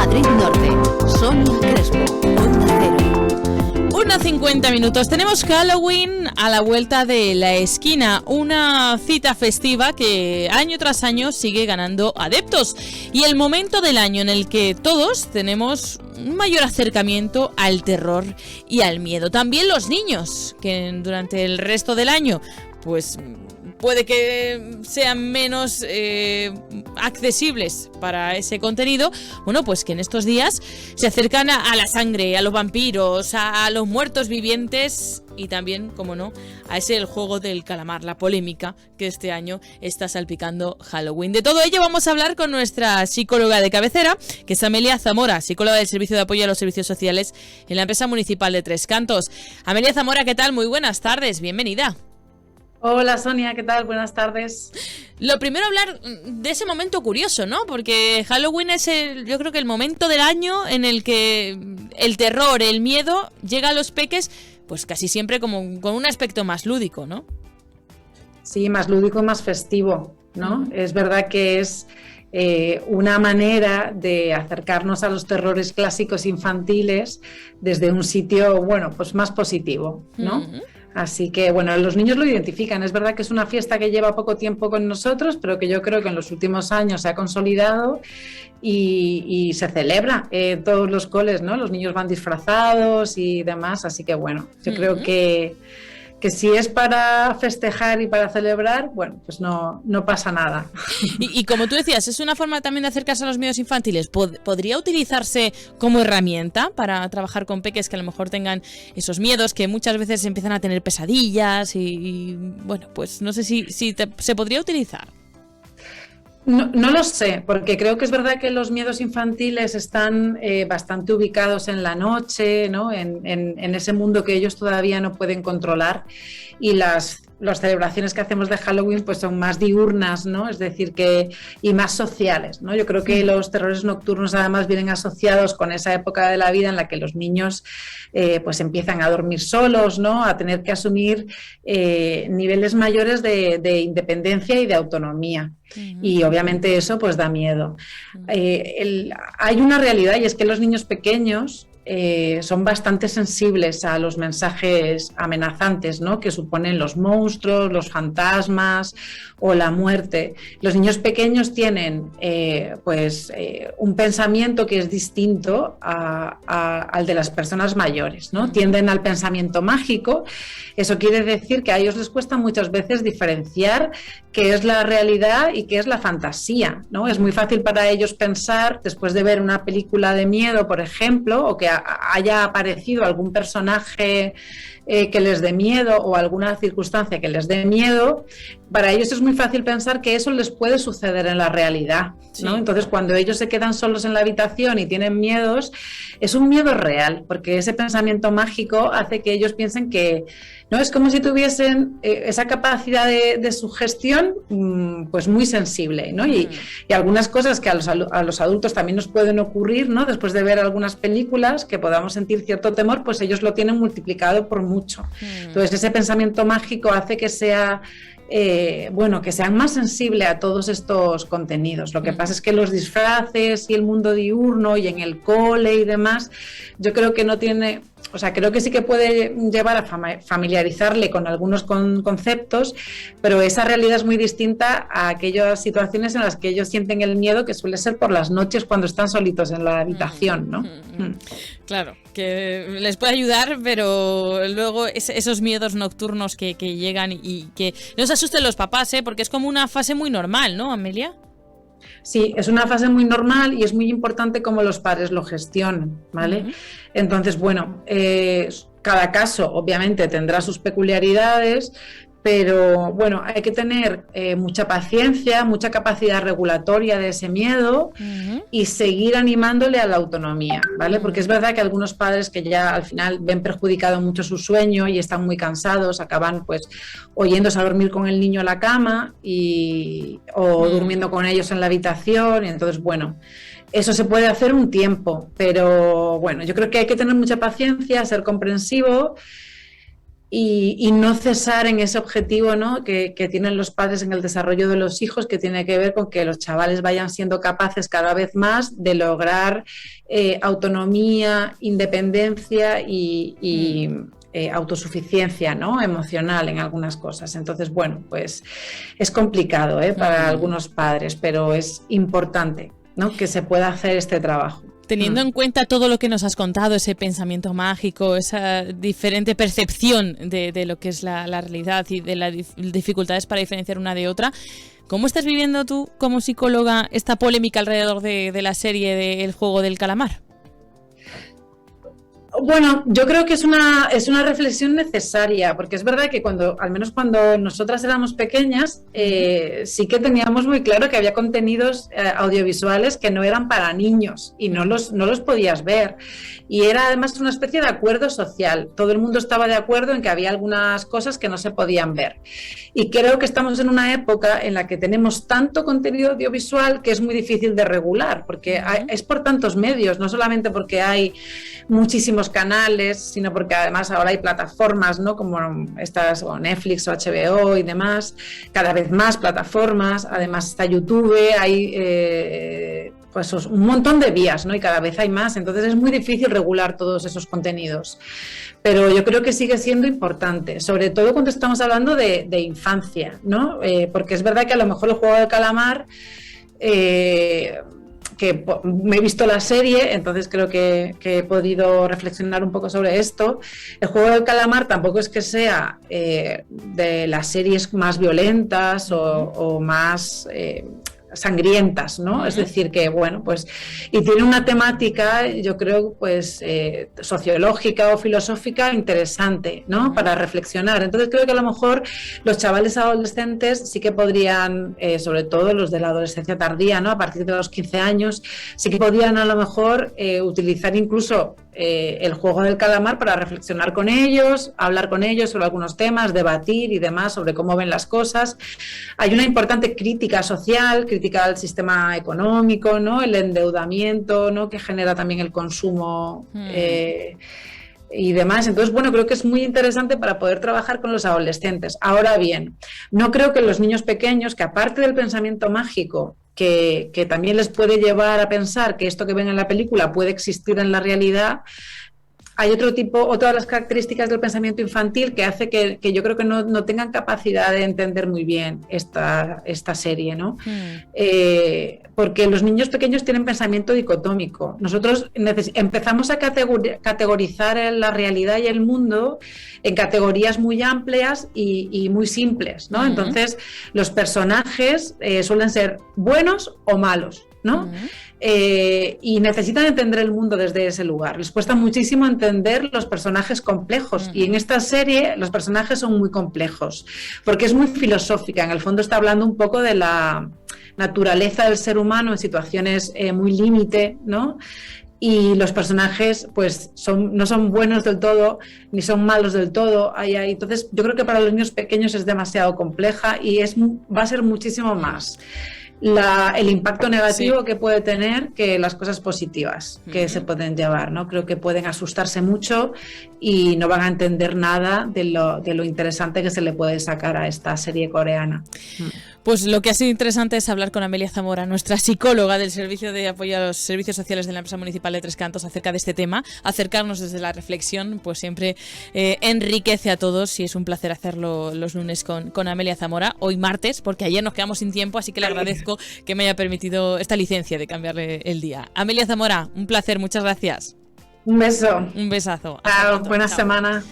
Madrid Norte. Sonia Crespo, Onda Cero. 1:50 minutos. Tenemos Halloween a la vuelta de la esquina, una cita festiva que año tras año sigue ganando adeptos, y el momento del año en el que todos tenemos un mayor acercamiento al terror y al miedo. También los niños, que durante el resto del año pues puede que sean menos accesibles para ese contenido, bueno, pues que en estos días se acercan a la sangre, a los vampiros, a los muertos vivientes y también, como no, a ese el juego del calamar, la polémica que este año está salpicando Halloween. De todo ello vamos a hablar con nuestra psicóloga de cabecera, que es Amelia Zamora, psicóloga del Servicio de Apoyo a los Servicios Sociales en la empresa municipal de Tres Cantos. Amelia Zamora, ¿qué tal? Muy buenas tardes, bienvenida. Hola Sonia, ¿qué tal? Buenas tardes. Lo primero, hablar de ese momento curioso, ¿no? Porque Halloween es yo creo que el momento del año en el que el terror, el miedo llega a los peques, pues casi siempre como con un aspecto más lúdico, ¿no? Sí, más lúdico, más festivo, ¿no? Es verdad que es una manera de acercarnos a los terrores clásicos infantiles desde un sitio, bueno, pues más positivo, ¿no? Uh-huh. Así que, bueno, los niños lo identifican. Es verdad que es una fiesta que lleva poco tiempo con nosotros, pero que yo creo que en los últimos años se ha consolidado y se celebra en todos los coles, ¿no? Los niños van disfrazados y demás, así que, bueno, yo creo que si es para festejar y para celebrar, bueno, pues no pasa nada. Y como tú decías, es una forma también de acercarse a los miedos infantiles. ¿Podría utilizarse como herramienta para trabajar con peques que a lo mejor tengan esos miedos, que muchas veces empiezan a tener pesadillas y bueno, pues no sé si se podría utilizar? No lo sé, porque creo que es verdad que los miedos infantiles están bastante ubicados en la noche, ¿no? En ese mundo que ellos todavía no pueden controlar, y las celebraciones que hacemos de Halloween pues son más diurnas, ¿no? Es decir, y más sociales, ¿no? Yo creo que los terrores nocturnos además vienen asociados con esa época de la vida en la que los niños pues empiezan a dormir solos, ¿no? A tener que asumir niveles mayores de independencia y de autonomía. Uh-huh. Y obviamente eso pues da miedo. Uh-huh. Hay una realidad, y es que los niños pequeños son bastante sensibles a los mensajes amenazantes, ¿no? Que suponen los monstruos, los fantasmas o la muerte. Los niños pequeños tienen un pensamiento que es distinto al de las personas mayores, ¿no? Tienden al pensamiento mágico. Eso quiere decir que a ellos les cuesta muchas veces diferenciar qué es la realidad y qué es la fantasía, ¿no? Es muy fácil para ellos pensar, después de ver una película de miedo, por ejemplo, o que haya aparecido algún personaje que les dé miedo o alguna circunstancia que les dé miedo, para ellos es muy fácil pensar que eso les puede suceder en la realidad, ¿no? Sí. Entonces, cuando ellos se quedan solos en la habitación y tienen miedos, es un miedo real, porque ese pensamiento mágico hace que ellos piensen que no es como si tuviesen esa capacidad de sugestión pues muy sensible, ¿no? Y algunas cosas que a los adultos también nos pueden ocurrir, ¿no? Después de ver algunas películas que podamos sentir cierto temor, pues ellos lo tienen multiplicado por mucho. Entonces ese pensamiento mágico hace que sea que sean más sensibles a todos estos contenidos. Lo que pasa es que los disfraces y el mundo diurno y en el cole y demás, yo creo que no tiene... O sea, creo que sí que puede llevar a familiarizarle con algunos conceptos, pero esa realidad es muy distinta a aquellas situaciones en las que ellos sienten el miedo, que suele ser por las noches cuando están solitos en la habitación, ¿no? Claro, que les puede ayudar, pero luego esos miedos nocturnos que llegan y que no se asusten los papás, porque es como una fase muy normal, ¿no, Amelia? Sí, es una fase muy normal y es muy importante cómo los padres lo gestionan, ¿vale? Uh-huh. Entonces, bueno, cada caso obviamente tendrá sus peculiaridades, pero bueno, hay que tener mucha paciencia, mucha capacidad regulatoria de ese miedo y seguir animándole a la autonomía, ¿vale? Porque es verdad que algunos padres que ya al final ven perjudicado mucho su sueño y están muy cansados, acaban pues o yéndose a dormir con el niño a la cama o durmiendo con ellos en la habitación, y entonces bueno, eso se puede hacer un tiempo, pero bueno, yo creo que hay que tener mucha paciencia, ser comprensivo y no cesar en ese objetivo, ¿no? que tienen los padres en el desarrollo de los hijos, que tiene que ver con que los chavales vayan siendo capaces cada vez más de lograr autonomía, independencia y autosuficiencia, ¿no? Emocional en algunas cosas. Entonces, bueno, pues es complicado para algunos padres, pero es importante, ¿no? que se pueda hacer este trabajo. Teniendo en cuenta todo lo que nos has contado, ese pensamiento mágico, esa diferente percepción de lo que es la realidad y de las dificultades para diferenciar una de otra, ¿cómo estás viviendo tú como psicóloga esta polémica alrededor de la serie de El juego del calamar? Bueno, yo creo que es una reflexión necesaria, porque es verdad que al menos cuando nosotras éramos pequeñas, sí que teníamos muy claro que había contenidos audiovisuales que no eran para niños y no los podías ver. Y era además una especie de acuerdo social. Todo el mundo estaba de acuerdo en que había algunas cosas que no se podían ver. Y creo que estamos en una época en la que tenemos tanto contenido audiovisual que es muy difícil de regular, porque es por tantos medios, no solamente porque hay muchísimos canales, sino porque además ahora hay plataformas, ¿no? como estas, o Netflix o HBO y demás, cada vez más plataformas, además está YouTube, hay pues un montón de vías, ¿no? y cada vez hay más, entonces es muy difícil regular todos esos contenidos, pero yo creo que sigue siendo importante, sobre todo cuando estamos hablando de infancia, ¿no? Porque es verdad que a lo mejor El juego del calamar, que me he visto la serie, entonces creo que he podido reflexionar un poco sobre esto. El juego del calamar tampoco es que sea de las series más violentas o más sangrientas, ¿no? Es decir que, bueno, pues, y tiene una temática, yo creo, pues, sociológica o filosófica interesante, ¿no? Para reflexionar. Entonces creo que a lo mejor los chavales adolescentes sí que podrían, sobre todo los de la adolescencia tardía, ¿no? A partir de los 15 años, sí que podrían a lo mejor utilizar incluso el juego del calamar para reflexionar con ellos, hablar con ellos sobre algunos temas, debatir y demás sobre cómo ven las cosas. Hay una importante crítica social, crítica al sistema económico, ¿no? El endeudamiento, ¿no? que genera también el consumo y demás. Entonces, bueno, creo que es muy interesante para poder trabajar con los adolescentes. Ahora bien, no creo que los niños pequeños, que aparte del pensamiento mágico, que también les puede llevar a pensar que esto que ven en la película puede existir en la realidad, hay otra de las características del pensamiento infantil que hace que yo creo que no tengan capacidad de entender muy bien esta serie, ¿no? Porque los niños pequeños tienen pensamiento dicotómico. Nosotros empezamos a categorizar la realidad y el mundo en categorías muy amplias y muy simples, ¿no? Entonces, los personajes suelen ser buenos o malos, ¿no? Y necesitan entender el mundo desde ese lugar. Les cuesta muchísimo entender los personajes complejos y en esta serie los personajes son muy complejos porque es muy filosófica. En el fondo está hablando un poco de la naturaleza del ser humano en situaciones muy límite, ¿no? Y los personajes pues no son buenos del todo ni son malos del todo. Entonces yo creo que para los niños pequeños es demasiado compleja y va a ser muchísimo más el impacto negativo que puede tener que las cosas positivas que se pueden llevar, ¿no? Creo que pueden asustarse mucho y no van a entender nada de lo interesante que se le puede sacar a esta serie coreana. Pues lo que ha sido interesante es hablar con Amelia Zamora, nuestra psicóloga del Servicio de Apoyo a los Servicios Sociales de la Empresa Municipal de Tres Cantos, acerca de este tema. Acercarnos desde la reflexión, pues siempre enriquece a todos y es un placer hacerlo los lunes con Amelia Zamora. Hoy martes, porque ayer nos quedamos sin tiempo, así que le agradezco que me haya permitido esta licencia de cambiarle el día. Amelia Zamora, un placer, muchas gracias. Un beso. Un besazo. Chao, buena semana.